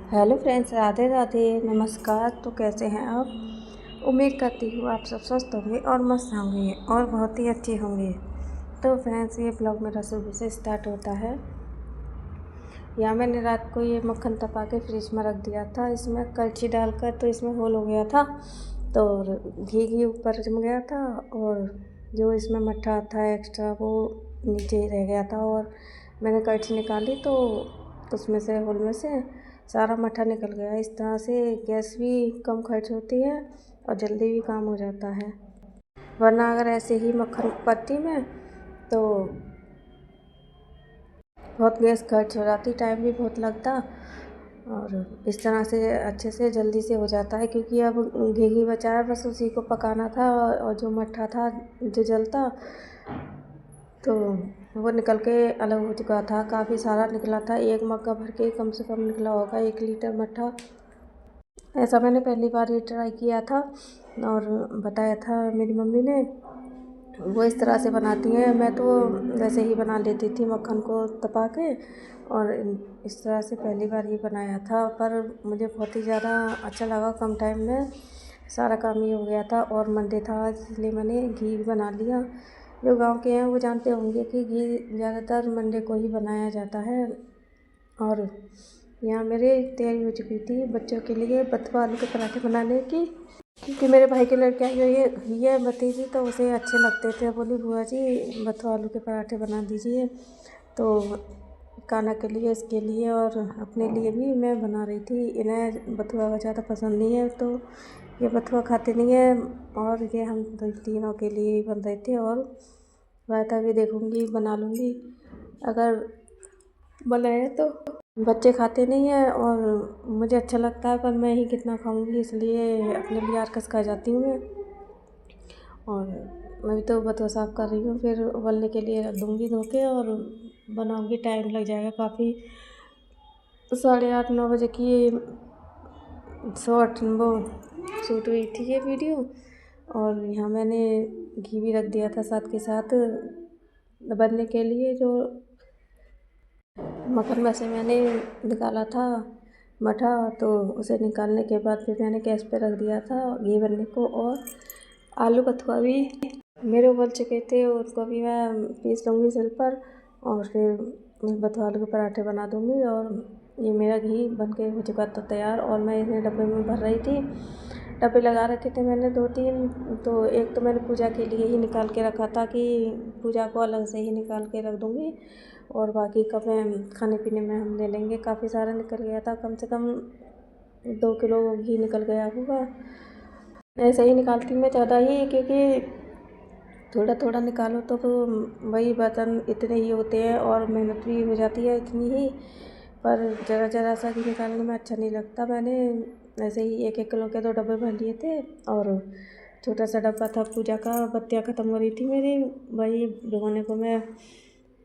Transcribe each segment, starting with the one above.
Hello friends, Radhe Radhe, नमस्कार। तो कैसे हैं आप? उम्मीद करती हूँ आप सब स्वस्थ होंगे और मस्त होंगे और बहुत ही अच्छे होंगे। तो फ्रेंड्स, ये ब्लॉग मेरा सुबह से स्टार्ट होता है। यहाँ मैंने रात को ये मक्खन तपा के फ्रिज में रख दिया था, इसमें कलछी डालकर, तो इसमें होल हो गया था तो घी ऊपर जम गया था और जो इसमें मट्ठा था एक्स्ट्रा वो नीचे ही रह गया था। और मैंने कलछी निकाली तो उसमें से होल में से सारा मट्ठा निकल गया। इस तरह से गैस भी कम खर्च होती है और जल्दी भी काम हो जाता है, वरना अगर ऐसे ही मक्खन पत्ती में तो बहुत गैस खर्च हो जाती, टाइम भी बहुत लगता। और इस तरह से अच्छे से जल्दी से हो जाता है, क्योंकि अब घी बचा है, बस उसी को पकाना था। और जो मट्ठा था जो जलता तो वो निकल के अलग हो चुका था, काफ़ी सारा निकला था। एक मग्गा भर के कम से कम निकला होगा 1 लीटर मट्ठा। ऐसा मैंने पहली बार ही ट्राई किया था और बताया था मेरी मम्मी ने, वो इस तरह से बनाती हैं। मैं तो वैसे ही बना लेती थी मक्खन को तपा के, और इस तरह से पहली बार ही बनाया था। पर मुझे बहुत ही ज़्यादा अच्छा लगा, कम टाइम में सारा काम ही हो गया था और मंडे था, इसलिए मैंने घी भी बना लिया। जो गांव के हैं वो जानते होंगे कि घी ज़्यादातर मंडे को ही बनाया जाता है। और यहाँ मेरे तैयारी हो चुकी थी बच्चों के लिए बथुआ आलू के पराठे बनाने की, क्योंकि मेरे भाई की लड़की आई हुई है भतीजी, तो उसे अच्छे लगते थे। बोली बुआ जी बथुआ आलू के पराठे बना दीजिए। तो कान्हा के लिए, इसके लिए और अपने लिए भी मैं बना रही थी। इन्हें बथुआ का ज़्यादा पसंद नहीं है, तो ये बथुआ खाते नहीं है, और ये हम तीनों के लिए ही बन रहे थे। और रायता भी देखूँगी बना लूँगी, अगर बनाया तो। बच्चे खाते नहीं हैं और मुझे अच्छा लगता है, पर मैं ही कितना खाऊंगी, इसलिए अपने लिए आरकस खा जाती हूँ मैं। और मैं भी तो बथुआ साफ़ कर रही हूँ, फिर उबलने के लिए रख दूँगी धो के और बनाऊँगी। टाइम लग जाएगा काफ़ी। 8:30-9 बजे की शॉर्ट वो शूट हुई थी ये वीडियो। और यहाँ मैंने घी भी रख दिया था साथ के साथ बनने के लिए। जो मक्खन में से मैंने निकाला था मट्ठा, तो उसे निकालने के बाद फिर मैंने गैस पे रख दिया था घी बनने को। और आलू बथुआ भी मेरे उबल चुके थे, उसको भी मैं पीस लूँगी सिल पर, और फिर मैं बथुआ आलू के पराठे बना दूँगी। और ये मेरा घी बन के हो चुका था तैयार, और मैं इन्हें डब्बे में भर रही थी। डब्बे लगा रखे थे मैंने 2-3, तो एक तो मैंने पूजा के लिए ही निकाल के रखा था कि पूजा को अलग से ही निकाल के रख दूँगी, और बाकी का मैं खाने पीने में हम ले लेंगे। काफ़ी सारा निकल गया था, कम से कम 2 किलो घी निकल गया होगा। ऐसे ही निकालती मैं ज़्यादा ही, क्योंकि थोड़ा थोड़ा निकालो तो वही बर्तन इतने ही होते हैं और मेहनत भी हो जाती है इतनी ही। पर ज़रा ज़रा सा घी निकालने में अच्छा नहीं लगता। मैंने ऐसे ही 1-1 किलो के 2 डब्बे भर लिए थे, और छोटा सा डब्बा था पूजा का। बत्तियाँ ख़त्म हो रही थी मेरी, वही भिगोने को मैं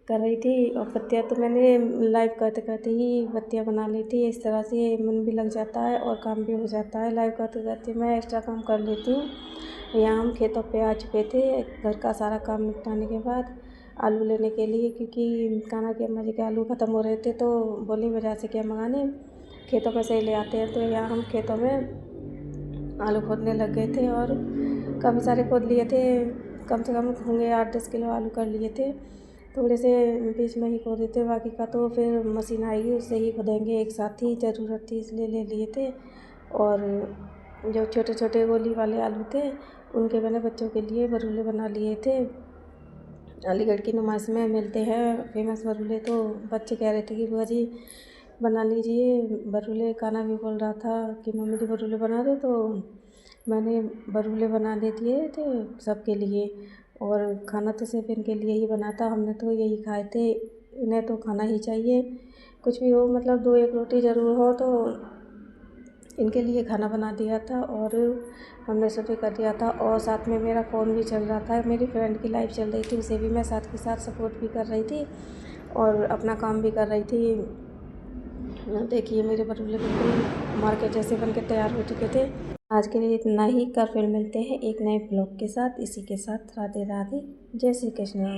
कर रही थी। और बत्तियाँ तो मैंने लाइव करते करते ही बत्तियाँ बना ली थी। इस तरह से मन भी लग जाता है और काम भी हो जाता है। लाइव करते करते मैं एक्स्ट्रा काम कर लेती हूँ। यहाँ हम खेतों पे आ चुके थे घर का सारा काम निपटाने के बाद आलू लेने के लिए, क्योंकि कान्हा की अम्मा जी के आलू ख़त्म हो रहे थे, तो बोली बाज़ार से क्या मंगाने, खेतों में से ही ले आते हैं। तो यहाँ हम खेतों में आलू खोदने लग गए थे और काफ़ी सारे खोद लिए थे। कम से कम होंगे 8-10 किलो आलू कर लिए थे। थोड़े से बीच में ही खोदे थे, बाकी का तो फिर मशीन आएगी उससे ही खोदेंगे। एक साथ ही ज़रूरत थी इसलिए ले लिए थे। और जो छोटे छोटे गोली वाले आलू थे उनके मैंने बच्चों के लिए बरूले बना लिए थे। अलीगढ़ की नुमाइश में मिलते हैं फेमस बरूले, तो बच्चे कह रहे थे कि बुआ जी बना लीजिए बरूले। कान्हा भी बोल रहा था कि मम्मी जी बरूले बना दो, तो मैंने बरूले बनाने दिए थे सबके लिए। और खाना तो सिर्फ इनके लिए ही बना था, हमने तो यही खाए थे। इन्हें तो खाना ही चाहिए, कुछ भी हो, मतलब 2-1 रोटी ज़रूर हो। तो इनके लिए खाना बना दिया था और हमने सुबह कर दिया था। और साथ में मेरा फ़ोन भी चल रहा था, मेरी फ्रेंड की लाइव चल रही थी, उसे भी मैं साथ के साथ सपोर्ट भी कर रही थी और अपना काम भी कर रही थी। देखिए मेरे बटुले बिल्कुल मार्केट जैसे बन के तैयार हो चुके थे। आज के लिए इतना ही, कल फिर मिलते हैं एक नए ब्लॉग के साथ। इसी के साथ राधे राधे, जय श्री कृष्ण।